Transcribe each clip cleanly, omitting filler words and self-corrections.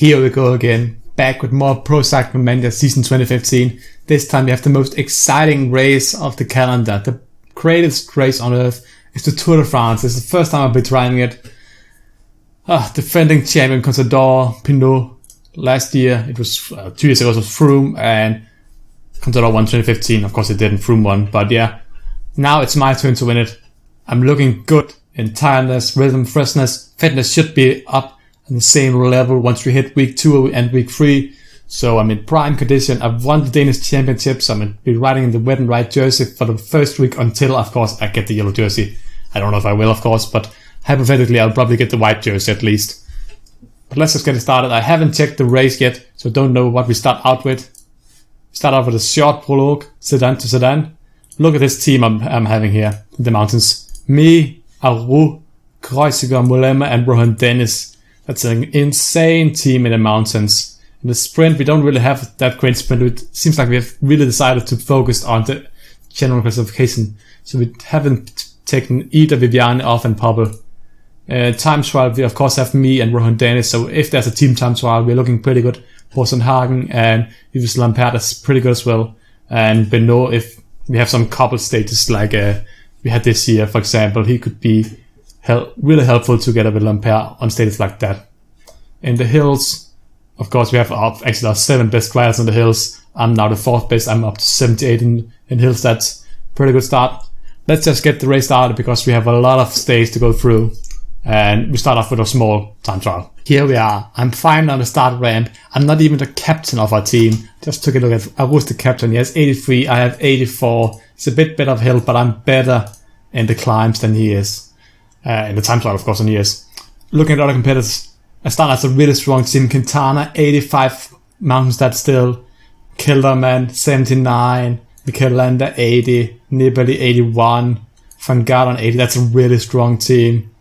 Here we go again, back with more Pro Cycling Manager Season 2015. This time we have the most exciting race of the calendar. The greatest race on earth is the Tour de France. It's the first time I've been trying it. Defending champion Contador, Pinot. Last year, it was 2 years ago, it was Froome, and Contador won 2015. Of course it didn't, Froome won, but yeah. Now it's my turn to win it. I'm looking good in tiredness, rhythm, freshness. Fitness should be up on the same level once we hit week 2 and week 3. So I'm in prime condition. I've won the Danish championships. I'm going to be riding in the wet and white jersey for the first week until, of course, I get the yellow jersey. I don't know if I will, of course, but hypothetically I'll probably get the white jersey at least. But let's just get started. I haven't checked the race yet, so don't know what we start out with. We start out with a short prologue, sedan to sedan. Look at this team I'm having here in the mountains. Me, Aru, Kreuziger, Mollema, and Rohan Dennis. That's an insane team in the mountains. In the sprint, we don't really have that great sprint. It seems like we have really decided to focus on the general classification. So we haven't taken either Viviane off and Pobble. Time trial, we of course have me and Rohan Dennis. So if there's a team time trial, we're looking pretty good. Hagen and Yves Lampert is pretty good as well. And Benoit, if we have some couple stages like we had this year, for example, he could be really helpful together with Lampert on stages like that. In the hills, of course, we have actually our 7 best riders on the hills. I'm now the 4th best. I'm up to 78 in hills. That's pretty good start. Let's just get the race started because we have a lot of stages to go through. And we start off with a small time trial. Here we are. I'm fine on the start ramp. I'm not even the captain of our team. Just took a look at Aru's the captain. He has 83. I have 84. It's a bit better of hill, but I'm better in the climbs than he is. In the time trial, of course, than he is. Looking at other competitors, I start as a really strong team. Quintana, 85 mountains that still. Kelderman, 79. Mikel Landa, 80. Nibali, 81. Van Garderen, 80. That's a really strong team.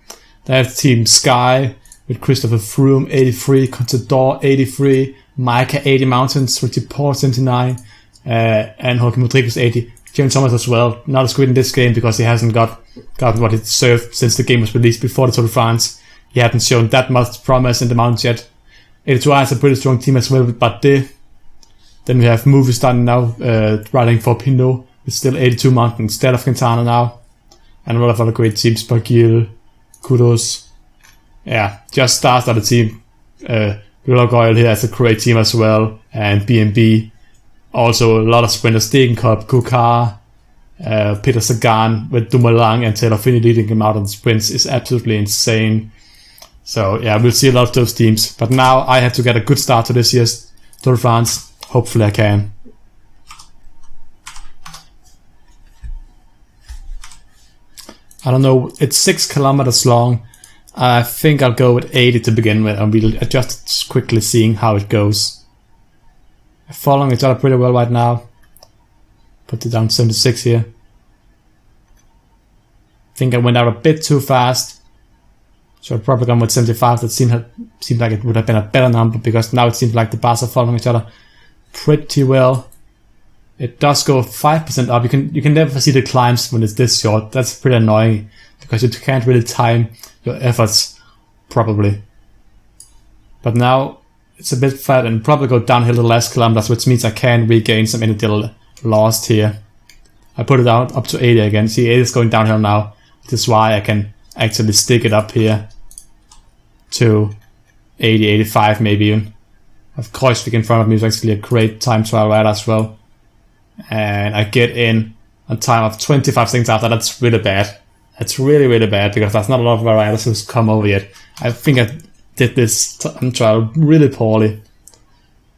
They have Team Sky with Christopher Froome, 83. Contador, 83. Micah, 80 mountains. Richie Porte, 79. And Joaquim Rodriguez, 80. James Thomas as well. Not as good in this game because he hasn't got what he deserved since the game was released before the Tour de France. He hadn't shown that much promise in the mountains yet. 82 has a pretty strong team as well with Bardet. Then we have Movie starting now, riding for Pinot with still 82 mountains instead of Quintana now. And a lot of other great teams, Bagil, Kudos. Yeah, just stars on the team. Goyle here has a great team as well. And B&B. Also a lot of sprinters, TINKOFF, Kukar, Peter Sagan with Dumoulin and Taylor Finney leading him out on the sprints is absolutely insane. So yeah, we'll see a lot of those teams. But now I have to get a good start to this year's Tour de France. Hopefully I can. I don't know, it's 6 kilometers long. I think I'll go with 80 to begin with and we'll adjust quickly seeing how it goes. Following each other pretty well right now. Put it down to 76 here. I think I went out a bit too fast. So I'd probably gone with 75. That seemed like it would have been a better number because now it seems like the bars are following each other pretty well. It does go 5% up. You can never see the climbs when it's this short. That's pretty annoying because you can't really time your efforts properly. But now it's a bit flat and probably go downhill the last kilometers, which means I can regain some energy lost here. I put it out up to 80 again. See, 80 is going downhill now. This is why I can actually stick it up here to 80, 85 maybe even. Of course, in front of me is actually a great time trial rider as well. And I get in on time of 25 seconds after. That's really bad. That's really, really bad because there's not a lot of riders who's come over yet. I think I did this time trial really poorly.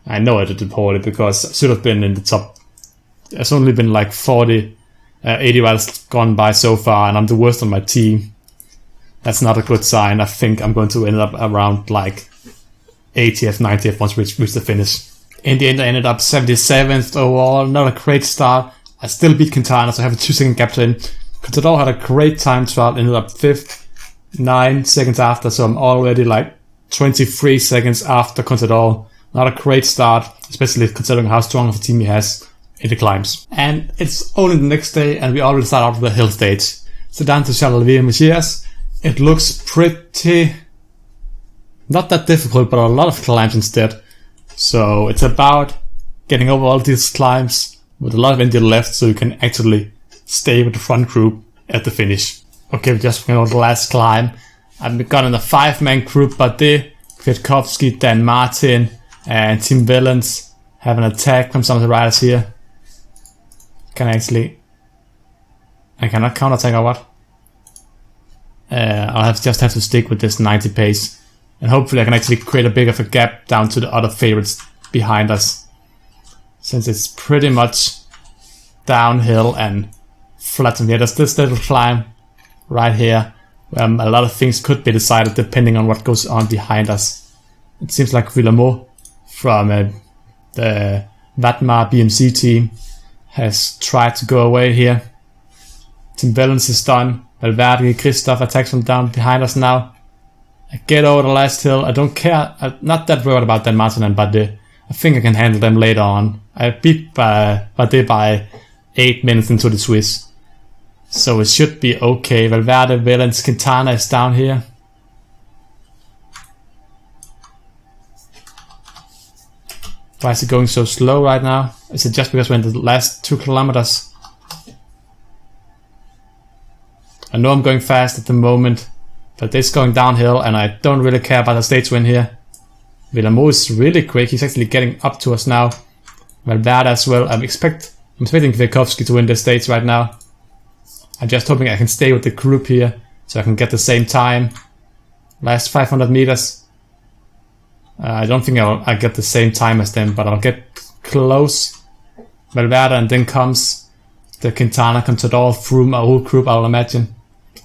I know I did it poorly because I should have been in the top. There's only been like 80 riders gone by so far and I'm the worst on my team. That's not a good sign. I think I'm going to end up around like 80th, 90th once we reach the finish. In the end, I ended up 77th overall. Not a great start. I still beat Quintana, so I have a 2-second gap to him. Contador had a great time trial, ended up 5th, 9 seconds after, so I'm already like 23 seconds after Contador. Not a great start, especially considering how strong of a team he has in the climbs. And it's only the next day, and we already start out with the hill stage. So down to Charleroi-Mézières. It looks pretty Not that difficult, but a lot of climbs instead. So it's about getting over all these climbs with a lot of energy left so you can actually stay with the front group at the finish. Okay, we just went on the last climb. I've got in a 5-man group, but Kwiatkowski, Dan Martin, and Tim Wellens have an attack from some of the riders here. I cannot counterattack or what? I'll just have to stick with this 90 pace. And hopefully I can actually create a bit of a gap down to the other favorites behind us. Since it's pretty much downhill and flat from here. There's this little climb right here. A lot of things could be decided depending on what goes on behind us. It seems like Villemot from the Vatmar BMC team has tried to go away here. Tim Wellens is done. Valverde, Christoph attacks from down behind us now. I get over the last hill. I don't care. I'm not that worried about Dan Martin and Bardet. I think I can handle them later on. I beat Bardet by 8 minutes into the Swiss. So it should be okay. Valverde, Wellens, Quintana is down here. Why is it going so slow right now? Is it just because we're in the last 2 kilometers? I know I'm going fast at the moment, but it's going downhill and I don't really care about the stage win here. Villemot is really quick. He's actually getting up to us now. Valverde as well. I'm expecting Kwiatkowski to win this stage right now. I'm just hoping I can stay with the group here so I can get the same time. Last 500 meters. I don't think I'll get the same time as them, but I'll get close. Valverde, and then comes the Quintana, Contador, Froome, our whole group, I'll imagine.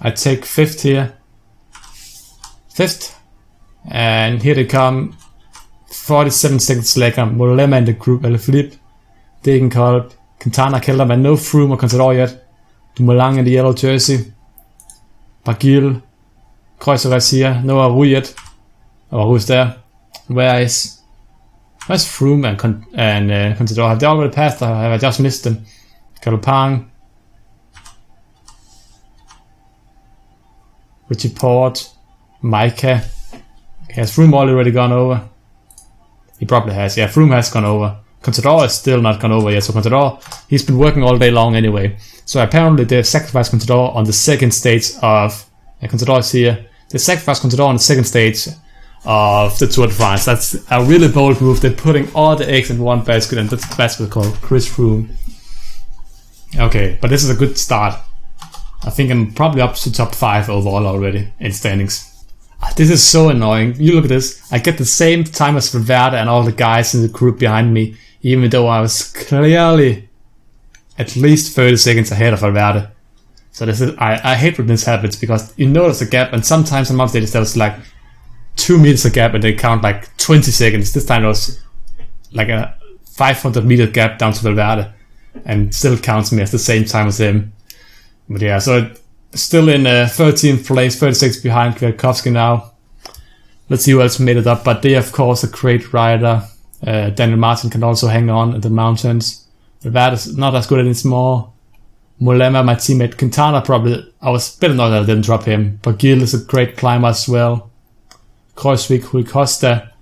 I take 5th here. 5th. And here they come. 47 seconds later. Mollema in the group. Alaphilippe, Degenkolb, Quintana, Kelderman. No Froome or Contador yet. Dumoulin in the yellow jersey. Barguil. Kreuzer here. No Aru yet. Oh, who's there? Where's Froome and Contador? Have they already passed or have I just missed them? Galopin. Richie Port. Micah. Has Froome already gone over? He probably has. Yeah, Froome has gone over. Contador is still not gone over yet. So Contador, he's been working all day long anyway. So apparently they sacrificed Contador on the second stage of... Contador is here. They sacrificed Contador on the second stage of the Tour de France. That's a really bold move. They're putting all the eggs in one basket, and that's the basket called Chris Froome. Okay, but this is a good start. I think I'm probably up to top 5 overall already in standings. This is so annoying. You look at this. I get the same time as Valverde and all the guys in the group behind me, even though I was clearly at least 30 seconds ahead of Valverde. So this is I hate when this happens, because you notice a gap, and sometimes on most stages there's like 2 meters a gap and they count like 20 seconds. This time it was like a 500 meter gap down to Valverde, and still counts me as the same time as him. But yeah, so still in 13th place, 36 behind Kwiatkowski now. Let's see who else made it up. But they, of course, a great rider. Daniel Martin can also hang on in the mountains. Valverde is not as good anymore. Mollema, my teammate. Quintana probably, I was better not that I didn't drop him. Barguil is a great climber as well. Kruijswijk, Rui Costa.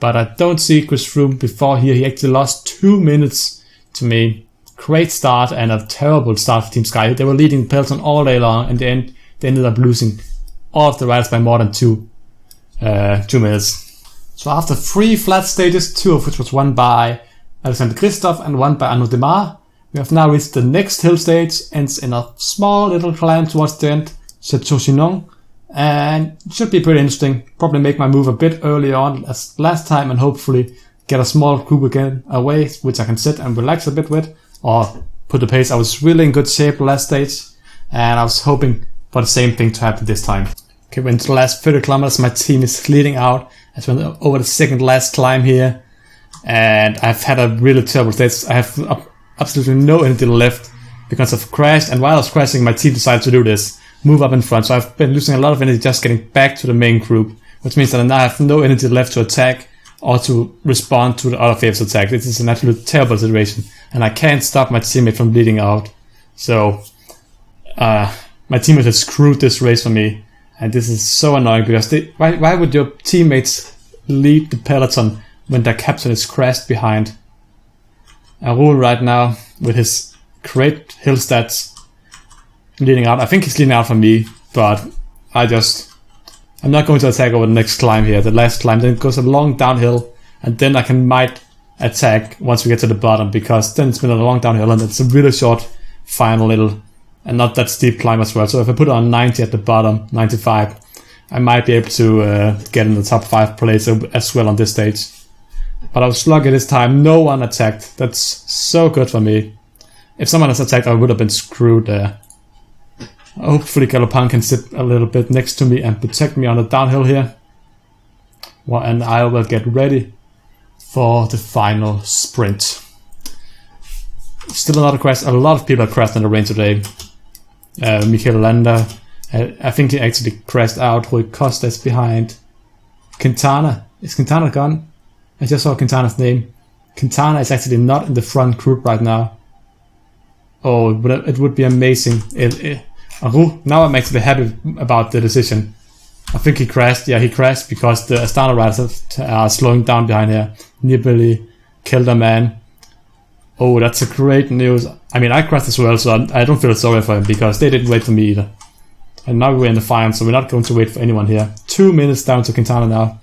But I don't see Chris Froome before here. He actually lost 2 minutes to me. Great start and a terrible start for Team Sky. They were leading peloton all day long, and then they ended up losing all of the riders by more than 2 minutes. So after 3 flat stages, 2 of which was won by Alexander Kristoff and 1 by Arnaud Demar, we have now reached the next hill stage, ends in a small little climb towards the end, Château-Chinon, and it should be pretty interesting. Probably make my move a bit early on as last time, and hopefully get a small group again away, which I can sit and relax a bit with, or put the pace. I was really in good shape last stage, and I was hoping for the same thing to happen this time. Okay, we're into the last 30 kilometers. My team is leading out as we're over the second last climb here, and I've had a really terrible stage. I have absolutely no energy left because I've crashed, and while I was crashing, my team decided to do this, move up in front. So I've been losing a lot of energy just getting back to the main group, which means that I now have no energy left to attack or to respond to the other favorites' attack. This is an absolute terrible situation, and I can't stop my teammate from bleeding out. So my teammate has screwed this race for me, And this is so annoying because why would your teammates lead the peloton when their captain is crashed behind? Arul right now with his great hill stats leading out. I think he's leading out for me, but I'm not going to attack over the next climb here, the last climb. Then it goes a long downhill, and then I might attack once we get to the bottom, because then it's been a long downhill and it's a really short final little and not that steep climb as well. So if I put on 90 at the bottom, 95, I might be able to get in the top 5 place as well on this stage. But I was lucky this time, no one attacked. That's so good for me. If someone has attacked, I would have been screwed there. Hopefully Galopan can sit a little bit next to me and protect me on the downhill here. Well, and I will get ready for the final sprint. Still another crash. A lot of people have crashed in the rain today. Michael Landa, I think he actually crashed out. Rui Costa is behind. Quintana. Is Quintana gone? I just saw Quintana's name. Quintana is actually not in the front group right now. Oh, but it would be amazing. Now I'm actually happy about the decision. I think he crashed. Yeah, he crashed because the Astana riders are slowing down behind here. Nibali killed a man. Oh, that's a great news. I mean, I crashed as well, so I don't feel sorry for him because they didn't wait for me either. And now we're in the final, so we're not going to wait for anyone here. 2 minutes down to Quintana now.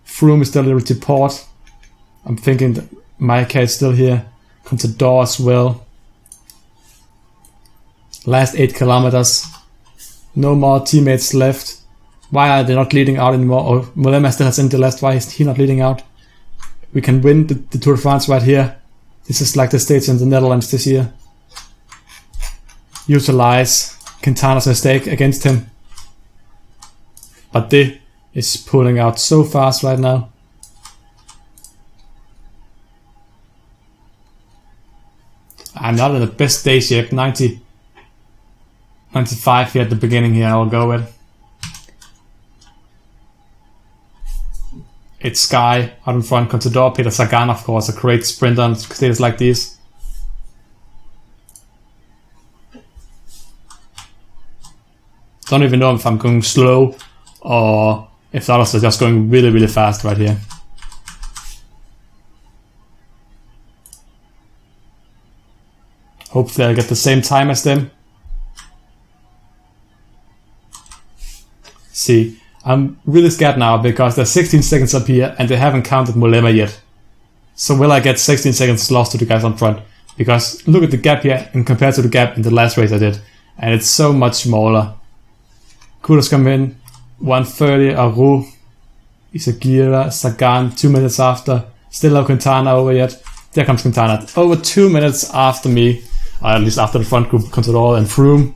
Froome is still a little deport. I'm thinking that Maika is still here. Contador as well. Last 8 kilometers. No more teammates left. Why are they not leading out anymore? Or Mollema still has in the last. Why is he not leading out? We can win the Tour de France right here. This is like the stage in the Netherlands this year. Utilize Quintana's mistake against him. But they is pulling out so fast right now. I'm not in the best day shape. 90, 95 here at the beginning here I'll go with. It's Sky out in front, Contador, Peter Sagan, of course, a great sprinter on stages like these. Don't even know if I'm going slow or if the others are just going really, really fast right here. Hopefully I'll get the same time as them. See. I'm really scared now because there's 16 seconds up here and they haven't counted Mollema yet. So will I get 16 seconds lost to the guys on front? Because look at the gap here and compared to the gap in the last race I did. And it's so much smaller. Kudos come in. 1:30, Aru. Isagira, Sagan, 2 minutes after. Still no Quintana over yet. There comes Quintana. Over 2 minutes after me. Or at least after the front group, Contador and Froome.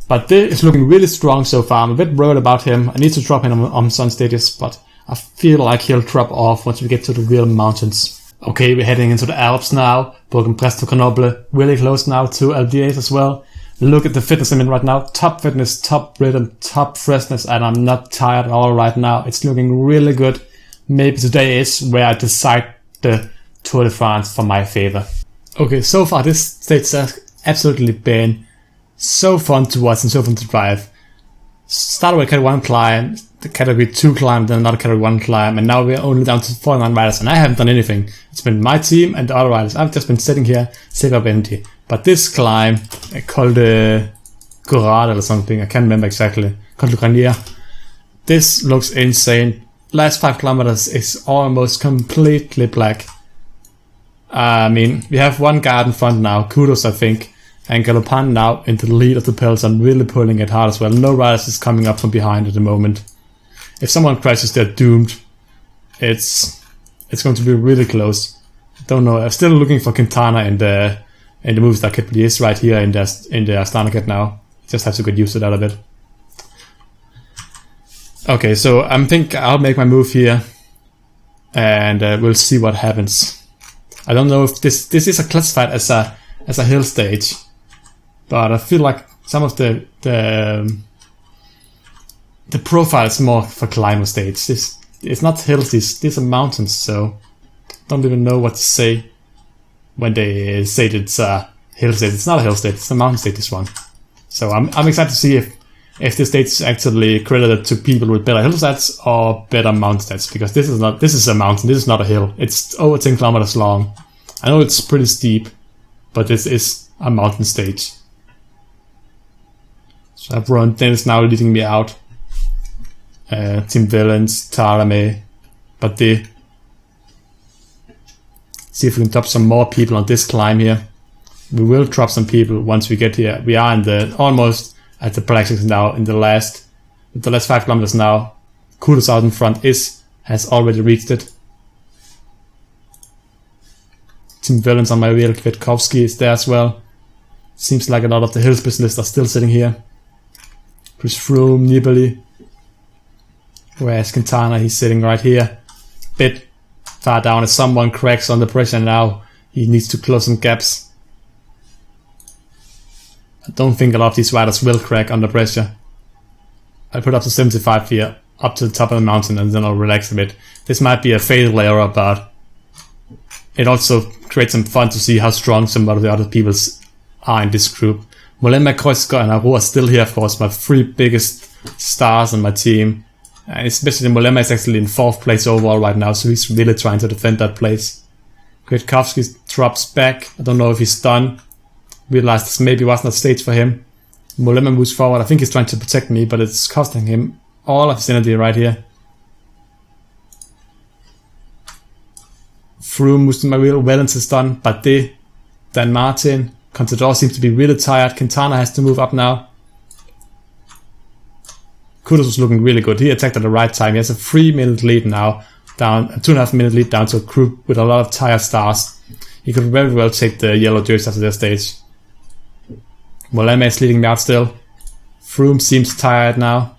But this is looking really strong so far. I'm a bit worried about him. I need to drop him on some stages, but I feel like he'll drop off once we get to the real mountains. Okay, we're heading into the Alps now. Bourg-en-Bresse, Grenoble, really close now to LDAs as well. Look at the fitness I'm in right now. Top fitness, top rhythm, top freshness, and I'm not tired at all right now. It's looking really good. Maybe today is where I decide the Tour de France for my favor. Okay, so far this stage has absolutely been so fun to watch and so fun to drive. Started with category 1 climb, the category 2 climb, then another category 1 climb, and now we're only down to 49 riders, and I haven't done anything. It's been my team and the other riders. I've just been sitting here, save up energy. But this climb, called Gorade or something, I can't remember exactly, Col de Granier. This looks insane. Last 5 kilometers is almost completely black. I mean, we have one guard in front now, Kudos I think. And Galopan now into the lead of the peloton, really pulling it hard as well. No riders is coming up from behind at the moment. If someone crashes, they're doomed. It's going to be really close. Don't know. I'm still looking for Quintana in the Movistar kit, but he is right here in the Astana kit now. Just have to get used to that a bit. Okay, so I think I'll make my move here, and we'll see what happens. I don't know if this is classified as a hill stage. But I feel like some of the profile is more for climber stage. It's not hills, these are mountains, so don't even know what to say when they say that it's a hill stage. It's not a hill stage, it's a mountain stage, this one. So I'm excited to see if if this stage is actually credited to people with better hill stats or better mountain stats, because this is a mountain, this is not a hill. It's over 10 kilometers long. I know it's pretty steep, but this is a mountain stage. So I've run Dennis now leading me out. Team Villains, Tarame, but they see if we can drop some more people on this climb here. We will drop some people once we get here. We are in the almost at the practice now in the last 5 kilometers now. Kudos out in front has already reached it. Team Villains on my wheel, Kwiatkowski is there as well. Seems like a lot of the hill specialists are still sitting here. Chris Froome, Nibali. Whereas Quintana, he's sitting right here. Bit far down as someone cracks on the pressure now. He needs to close some gaps. I don't think a lot of these riders will crack under pressure. I'll put up to 75 here, up to the top of the mountain, and then I'll relax a bit. This might be a fatal error, but it also creates some fun to see how strong some of the other people are in this group. Mollema, Kreuzger, and Aru are still here, of course, my 3 biggest stars on my team. And especially Mollema is actually in 4th place overall right now, so he's really trying to defend that place. Kwiatkowski drops back. I don't know if he's done. Realized this maybe wasn't a stage for him. Mollema moves forward. I think he's trying to protect me, but it's costing him all of his energy right here. Froome moves to my wheel. Wellens is done. Bardet, Dan Martin. Contador seems to be really tired. Quintana has to move up now. Kudos was looking really good. He attacked at the right time. He has a 3-minute lead now, down a 2.5-minute lead down to a group with a lot of tired stars. He could very well take the yellow jersey after this stage. Mollema is leading me out still. Froome seems tired now.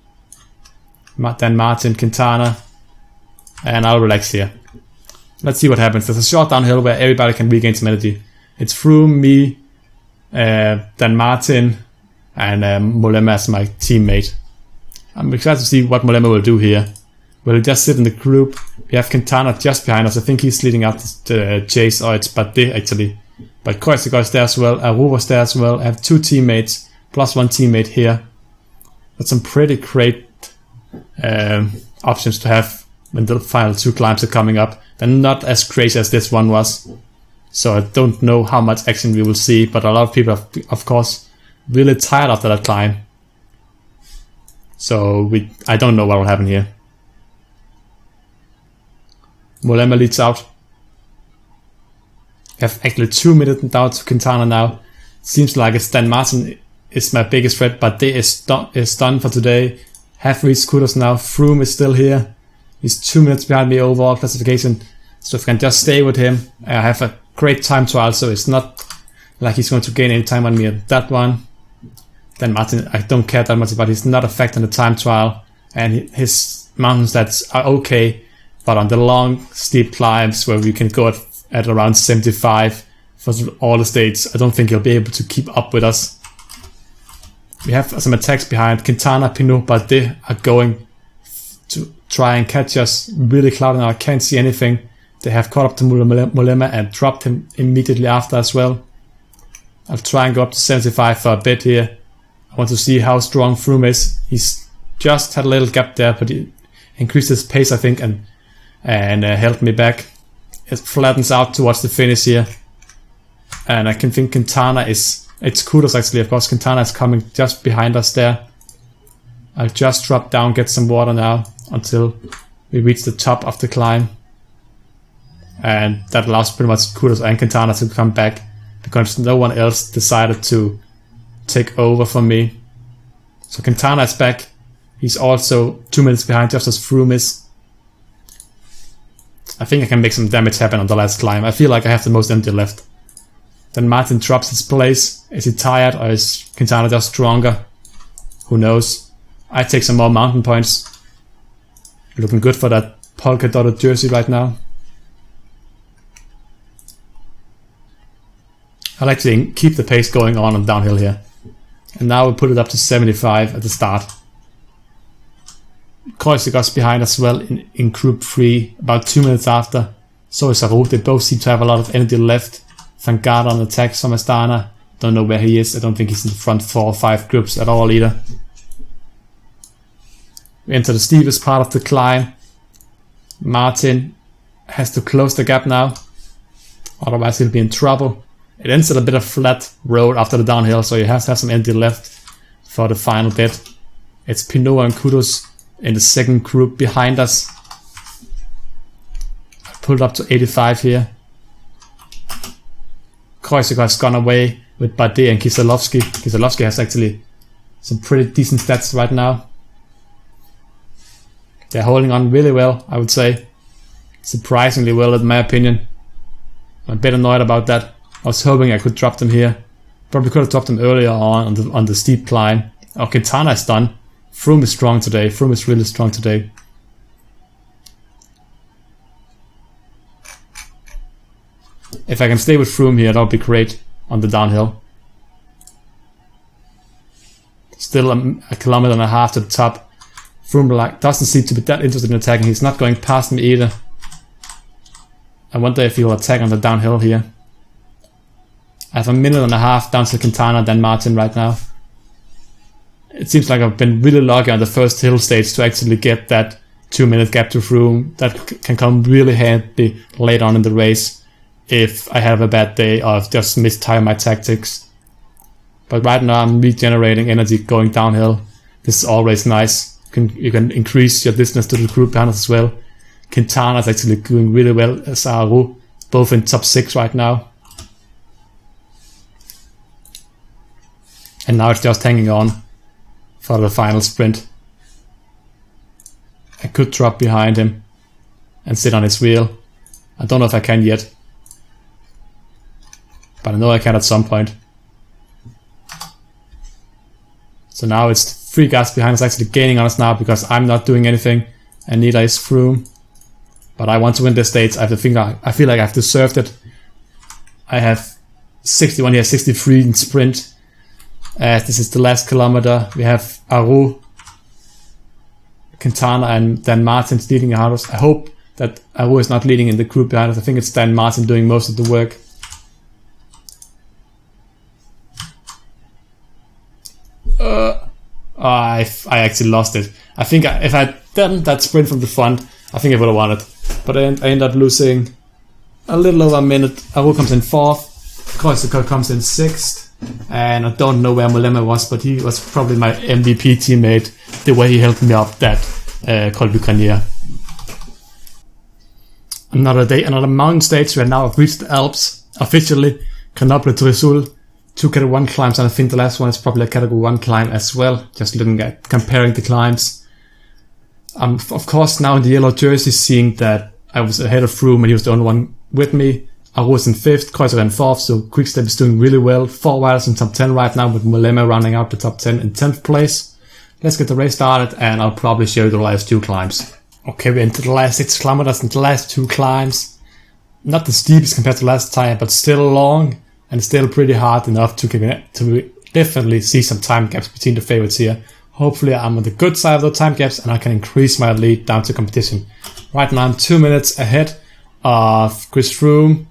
Dan Martin, Quintana, and I'll relax here. Let's see what happens. There's a short downhill where everybody can regain some energy. It's Froome, me, Dan Martin, and Mollema as my teammate. I'm excited to see what Mollema will do here. Will he just sit in the group? We have Quintana just behind us. I think he's leading out the chase, or it's Bardet actually. But Kreuzger is there as well. Aru was there as well. I have 2 teammates, plus 1 teammate here. That's some pretty great options to have when the final 2 climbs are coming up. They're not as crazy as this one was. So I don't know how much action we will see, but a lot of people are, of course, really tired after that climb. So I don't know what will happen here. Mollema leads out. We have actually 2 minutes down to Quintana now. Seems like it's Dan Martin is my biggest threat, but they is done for today. Have reached Kudos now. Froome is still here. He's 2 minutes behind me overall classification. So if I can just stay with him, I have a great time trial, so it's not like he's going to gain any time on me at that one. Dan Martin, I don't care that much about. He's not affecting the time trial, and his mountain stats are okay, but on the long, steep climbs where we can go at around 75 for all the stages, I don't think he'll be able to keep up with us. We have some attacks behind. Quintana, Pinot, Bardet are going to try and catch us. Really clouded now. I can't see anything. They have caught up to Mollema and dropped him immediately after as well. I'll try and go up to 75 for a bit here. I want to see how strong Froome is. He's just had a little gap there, but he increased his pace, I think, and held me back. It flattens out towards the finish here. And I can think Quintana it's Kudos actually, of course. Quintana is coming just behind us there. I'll just drop down, get some water now until we reach the top of the climb. And that allows pretty much Kudos and Quintana to come back, because no one else decided to take over from me. So Quintana is back. He's also 2 minutes behind, just as Froome is. I think I can make some damage happen on the last climb. I feel like I have the most energy left. Then Martin drops his place. Is he tired, or is Quintana just stronger? Who knows? I take some more mountain points. Looking good for that polka dotted jersey right now. I like to keep the pace going on downhill here. And now we put it up to 75 at the start. Kreuzer's behind as well in group 3, about 2 minutes after. So is Aru. They both seem to have a lot of energy left. Van Gardner on attack, Somastana. Don't know where he is. I don't think he's in the front 4 or 5 groups at all either. We enter the steepest part of the climb. Martin has to close the gap now, otherwise he'll be in trouble. It ends at a bit of flat road after the downhill, so you have to have some energy left for the final bit. It's Pinot and Kudos in the second group behind us. I pulled up to 85 here. Kreuziger has gone away with Bardet and Kieselowski. Kieselowski has actually some pretty decent stats right now. They're holding on really well, I would say. Surprisingly well, in my opinion. I'm a bit annoyed about that. I was hoping I could drop them here. Probably could have dropped them earlier on the steep climb. Oh, Quintana is done. Froome is strong today. Froome is really strong today. If I can stay with Froome here, that would be great on the downhill. Still a kilometer and a half to the top. Froome doesn't seem to be that interested in attacking. He's not going past me either. I wonder if he will attack on the downhill here. I have a minute and a half down to Quintana, then Martin right now. It seems like I've been really lucky on the first hill stage to actually get that 2-minute gap to Froome. That can come really handy later on in the race if I have a bad day or I've just mistime my tactics. But right now I'm regenerating energy going downhill. This is always nice. You can increase your distance to the group behind us as well. Quintana is actually doing really well as Aru, both in top 6 right now. And now it's just hanging on for the final sprint. I could drop behind him and sit on his wheel. I don't know if I can yet, but I know I can at some point. So now it's 3 guys behind us actually gaining on us now because I'm not doing anything and neither is Froome. But I want to win this stage. I feel like I've deserved it. I have 61 here, 63 in sprint. This is the last kilometer. We have Aru, Quintana and Dan Martin leading behind us. I hope that Aru is not leading in the group behind us. I think it's Dan Martin doing most of the work. I actually lost it. I think if I had done that sprint from the front, I think I would have won it. But I ended up losing a little over a minute. Aru comes in 4th. Kreuziger comes in 6th. And I don't know where Mollema was, but he was probably my MVP teammate, the way he helped me up that Col du Grenier. Another day, another mountain stage. We have now reached the Alps officially. Grenoble to Vesoul, 2 category 1 climbs, and I think the last one is probably a category 1 climb as well. Just looking at comparing the climbs. Of course, now in the yellow jersey, seeing that I was ahead of Froome and he was the only one with me. I was in 5th, Kreuziger in 4th, so Quickstep is doing really well. 4 riders in top 10 right now, with Mollema rounding out the top 10 in 10th place. Let's get the race started, and I'll probably show you the last 2 climbs. Okay, we're into the last 6 kilometers and the last 2 climbs. Not the steepest compared to last time, but still long, and still pretty hard enough to definitely see some time gaps between the favorites here. Hopefully I'm on the good side of the time gaps, and I can increase my lead down to competition. Right now I'm 2 minutes ahead of Chris Froome,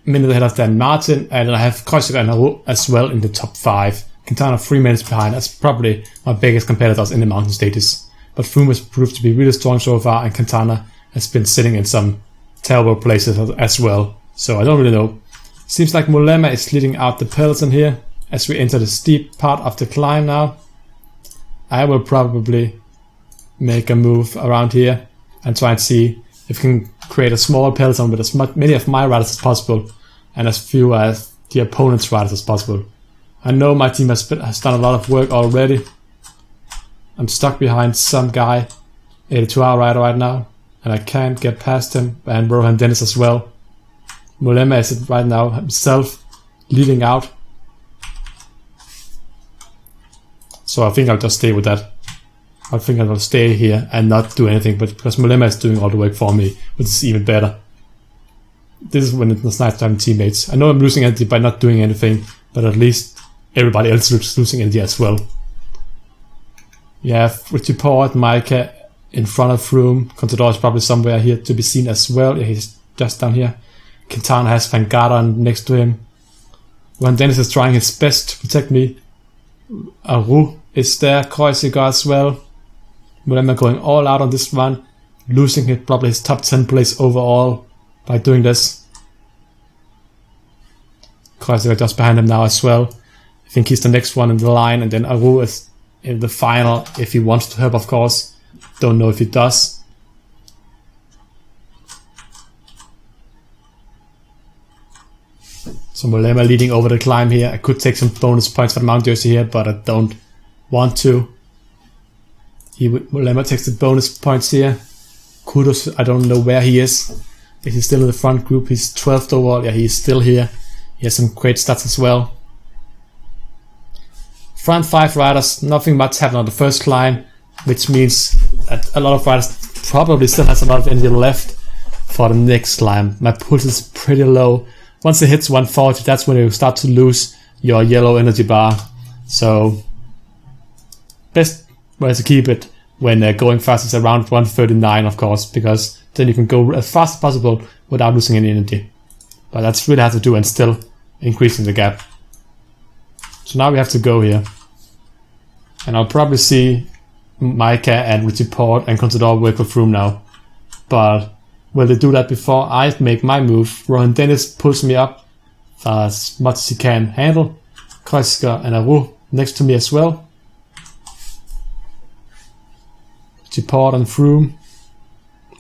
minute ahead of Dan Martin, and then I have Kreuziger and Aru as well in the top 5. Quintana 3 minutes behind. That's probably my biggest competitors in the mountain stages. But Froome has proved to be really strong so far, and Quintana has been sitting in some terrible places as well. So I don't really know. Seems like Mollema is leading out the peloton here as we enter the steep part of the climb now. I will probably make a move around here and try and see if we can create a small peloton with as many of my riders as possible and as few as the opponent's riders as possible. I know my team has done a lot of work already. I'm stuck behind some guy, 82-hour rider right now, and I can't get past him, and Rohan Dennis as well. Mollema is right now himself leading out. So I think I'll just stay with that. I think I will stay here and not do anything, but because Mollema is doing all the work for me, which is even better. This is when it's nice to have teammates. I know I'm losing energy by not doing anything, but at least everybody else is losing energy as well. You have Richie Porte, Maika in front of Froome. Contador is probably somewhere here to be seen as well. Yeah, he's just down here. Quintana has Van Garderen next to him. Rohan Dennis is trying his best to protect me. Aru is there, Kreuziger as well. Mulema going all out on this one, losing it, probably his top 10 place overall by doing this. Kreuziger just behind him now as well. I think he's the next one in the line, and then Aru is in the final if he wants to help, of course. Don't know if he does. So Mulema leading over the climb here. I could take some bonus points for the Mount Jersey here, but I don't want to. Mulema takes the bonus points here. Kudos, I don't know where he is. Is he still in the front group? He's 12th overall. Yeah, he's still here. He has some great stats as well. Front 5 riders, nothing much happened on the first climb, which means that a lot of riders probably still has a lot of energy left for the next climb. My pulse is pretty low. Once it hits 140, that's when you start to lose your yellow energy bar. So, best way to keep it when going fast is around 139, of course, because then you can go as fast as possible without losing any energy. But that's really hard to do and still increasing the gap. So now we have to go here. And I'll probably see Micah and Richie Port and Contador work with Froome now. But will they do that before I make my move? Rohan Dennis pulls me up as much as he can handle. Kreuziger and Aru next to me as well. Richie Port and Froome.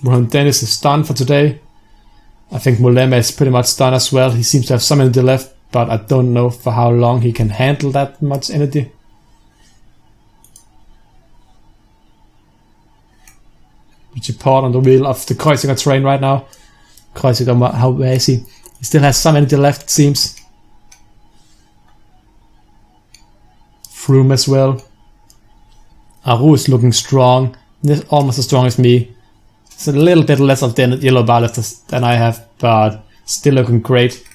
Rohan Dennis is done for today. I think Mulema is pretty much done as well. He seems to have some energy left, but I don't know for how long he can handle that much energy. Richie Port on the wheel of the Kreuziger train right now. Kreuziger, where is he? He still has some energy left, it seems. Froome as well. Aru is looking strong, almost as strong as me. It's a little bit less of the yellow bar left than I have, but still looking great.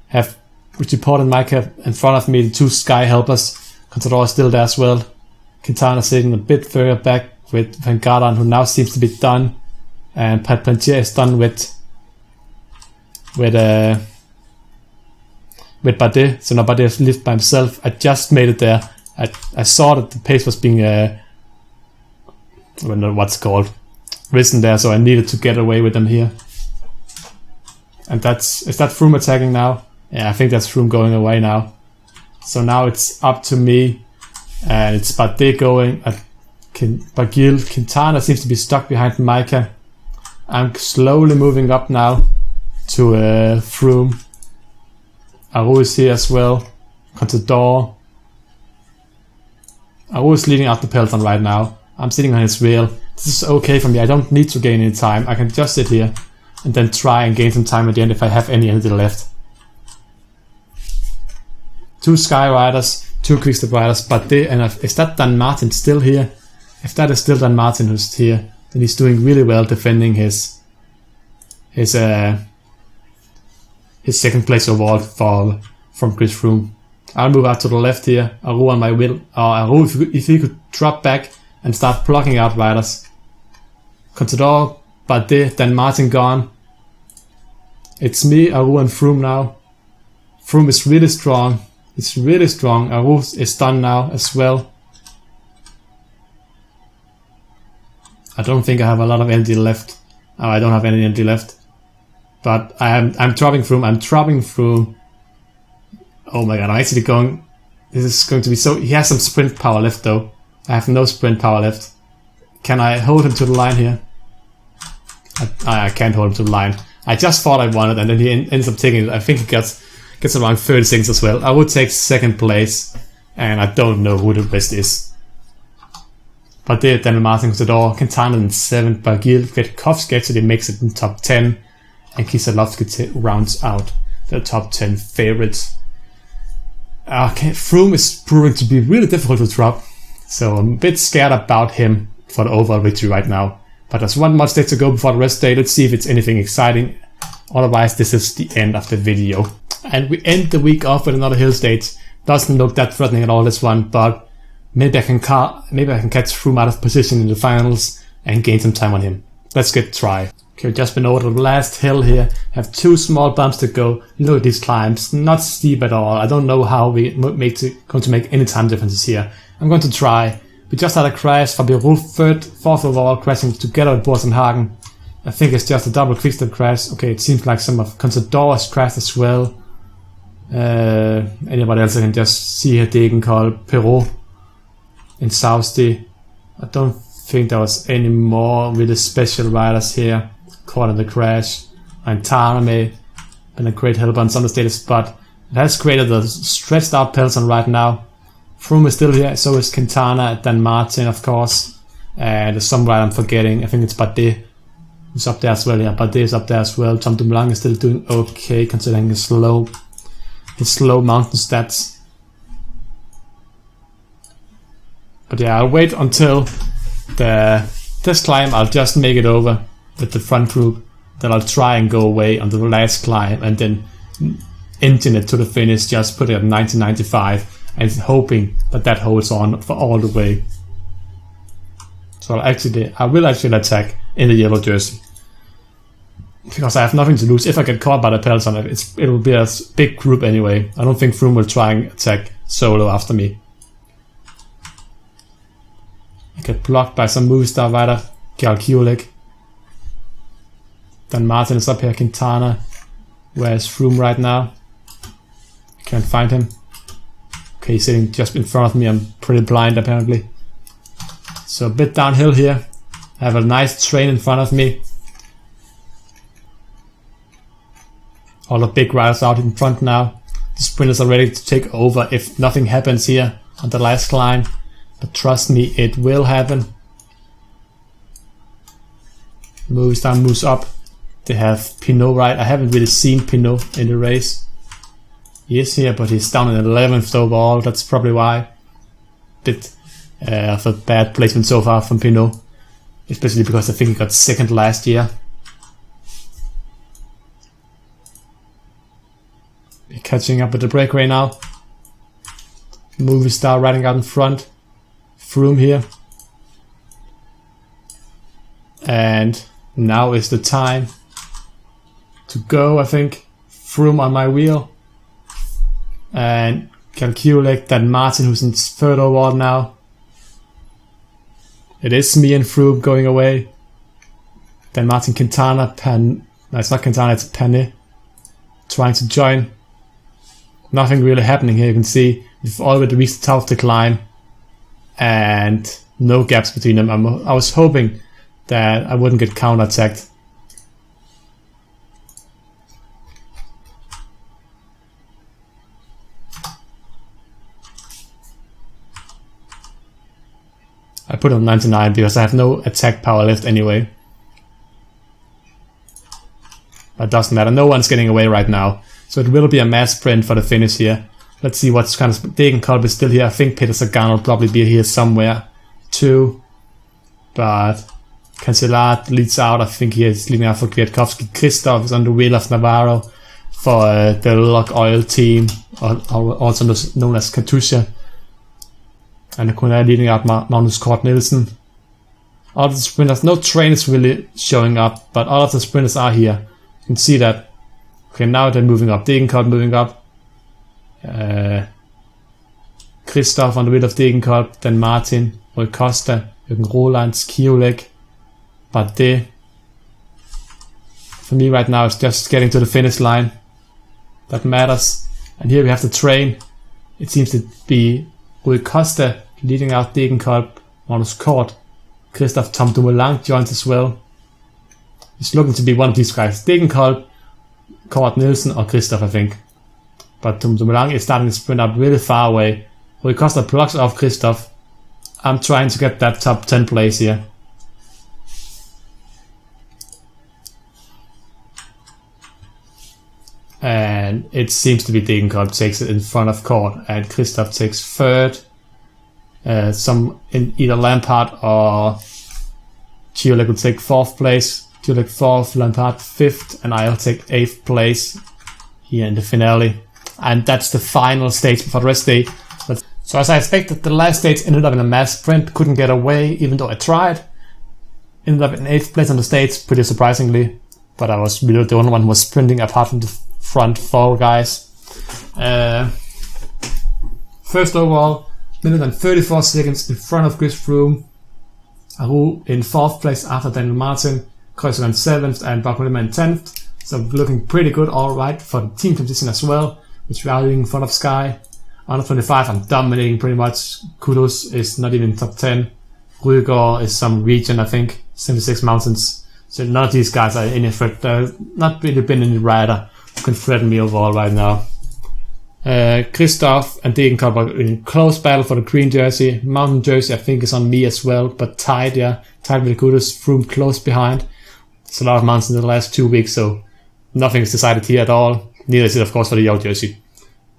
Have Richie Port and Micah in front of me, the two Sky helpers. Contador is still there as well. Quintana sitting a bit further back with Van Garderen, who now seems to be done. And Pat Plantier is done with Bardet. So now Bardet is left by himself. I just made it there. I saw that the pace was being I don't know what's called, risen there, so I needed to get away with them here. And is that Froome attacking now? Yeah, I think that's Froome going away now. So now it's up to me, and it's Bardet going. Bagil, Quintana seems to be stuck behind Micah. I'm slowly moving up now to Froome. Aru is here as well. Contador. Aru is leading out the peloton right now. I'm sitting on his wheel. This is okay for me. I don't need to gain any time. I can just sit here and then try and gain some time at the end if I have any energy left. Two Sky riders, two Quickstep riders, Bardet, and is that Dan Martin still here? If that is still Dan Martin who's here, then he's doing really well defending his second place overall from Chris Froome. I'll move out to the left here. Aru on my wheel. Aru, if he could drop back and start blocking out riders. Contador, Bardet, Dan Martin gone. It's me, Aru, and Froome now. Froome is really strong. It's really strong. Aru is done now as well. I don't think I have a lot of energy left. Oh, I don't have any energy left. But I'm dropping Froome. I'm dropping Froome. Oh my god, I'm actually going. This is going to be so. He has some sprint power left though. I have no sprint power left. Can I hold him to the line here? I can't hold him to the line. I just thought I wanted, and then he ends up taking it. I think he gets around 30 seconds as well. I would take second place, and I don't know who the rest is. But there, Daniel Martin, Contador, Quintana in 7th, Bagil, Kwiatkowski actually makes it in top 10, and Kieselowski rounds out the top 10 favorites. Froome is proving to be really difficult to drop, so I'm a bit scared about him for the overall victory right now. But there's one more stage to go before the rest day. Let's see if it's anything exciting. Otherwise, this is the end of the video. And we end the week off with another hill stage. Doesn't look that threatening at all, this one, but maybe I can catch Froome out of position in the finals and gain some time on him. Let's get try. Okay, we've just been over the last hill here. Have two small bumps to go. Look at these climbs. Not steep at all. I don't know how we going to make any time differences here. I'm going to try We just had a crash. Fabio fourth overall, crashing together with Boas and Hagen. I think it's just a double quickstep crash. Okay, it seems like some of Contador's crashed as well. Anybody else I can just see here, Degenkolb, Perrault in Sausti. I don't think there was any more really special riders here caught in the crash. And Tarname been a great help on some of the status, but it has created a stretched out peloton right now. Froome is still here, so is Quintana, Dan Martin of course. And there's some rider I'm forgetting, I think it's Bardet. He's up there as well, yeah, Bardet is up there as well. Tom Dumoulin is still doing okay considering his slow mountain stats. But yeah, I'll wait until this climb. I'll just make it over with the front group. Then I'll try and go away on the last climb and then engine it to the finish, just put it at 1995 and hoping that holds on for all the way. So I will actually attack in the yellow jersey. Because I have nothing to lose. If I get caught by the peloton, it will be a big group anyway. I don't think Froome will try and attack solo after me. I get blocked by some Movistar rider, Gerald. Dan Martin is up here, Quintana. Where is Froome right now? I can't find him. Okay, he's sitting just in front of me. I'm pretty blind apparently. So a bit downhill here. I have a nice train in front of me. All the big riders out in front now. The sprinters are ready to take over if nothing happens here on the last climb. But trust me, it will happen. Movistar moves up. They have Pinot right. I haven't really seen Pinot in the race. He is here, but he's down in 11th overall. That's probably why. Bit of a bad placement so far from Pinot. Especially because I think he got second last year. They're catching up with the breakaway now. Movistar riding out in front. Froome here. And now is the time to go, I think. Froome on my wheel. And calculate that Martin, who's in third overall now. It is me and Froome going away. Then Martin, Quintana, no, it's not Quintana, it's Panet. Trying to join. Nothing really happening here. You can see we've already reached the top of the climb. And no gaps between them. I was hoping that I wouldn't get counter-attacked. I put on 99 because I have no attack power left anyway. That doesn't matter. No one's getting away right now. So it will be a mass sprint for the finish here. Let's see what's kind of... Degenkolb is still here. I think Peter Sagan will probably be here somewhere too. But Cancellara leads out. I think he is leading out for Kwiatkowski. Christoph is on the wheel of Navarro for the Log Oil team, also known as Katusha. And Kuna leading out Magnus Cort Nielsen. All of the sprinters, no train is really showing up, but all of the sprinters are here. You can see that. Okay, now they're moving up. Degenkolb moving up. Christoph on the wheel of Degenkolb, then Martin, Rui Costa, Jürgen Roland, Kiolek, Bardet. For me right now, it's just getting to the finish line that matters. And here we have the train. It seems to be Rui Costa leading out Degenkolb, Magnus Cort, Christoph. Tom Dumoulin joins as well. He's looking to be one of these guys. Degenkolb, Cort Nielsen or Christoph, I think. But Tom Dumoulin is starting to sprint up really far away. Rui Costa blocks off Christoph. I'm trying to get that top 10 place here. And it seems to be Degenkolb takes it in front of Cort, and Christoph takes third. Some in either Lampard or Kiolek will take fourth place. Kiolek fourth, Lampard fifth, and I'll take 8th place here in the finale. And that's the final stage for the rest of the day. So as I expected, the last stage ended up in a mass sprint. Couldn't get away, even though I tried. Ended up in 8th place on the stage, pretty surprisingly. But I was really the only one who was sprinting apart from the front 4 guys. First overall, minute and 34 seconds in front of Chris Froome. Aru in 4th place after Daniel Martin, Kreuzer in 7th and Barcolema in 10th. So looking pretty good alright for the team competition as well, which we are in front of Sky. Under 25 I'm dominating pretty much. Kudos is not even top 10. Rudiger is some region, I think, 76 mountains. So none of these guys are in it threat. Not really been any rider who can threaten me overall right now. Christoph and TINKOFF are in close battle for the green jersey. Mountain jersey I think is on me as well, but tied with Kudos. Froome close behind. It's a lot of mountains in the last 2 weeks, so nothing is decided here at all. Neither is it of course for the York jersey.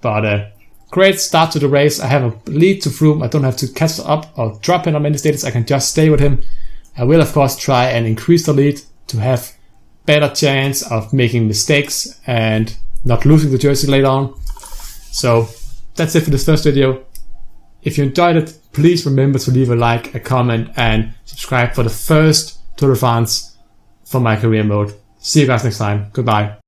But great start to the race. I have a lead to Froome. I don't have to catch up or drop him on many stages. I can just stay with him. I will of course try and increase the lead to have better chance of making mistakes and not losing the jersey later on. So that's it for this first video. If you enjoyed it, please remember to leave a like, a comment and subscribe for the first Tour de France for my career mode. See you guys next time. Goodbye.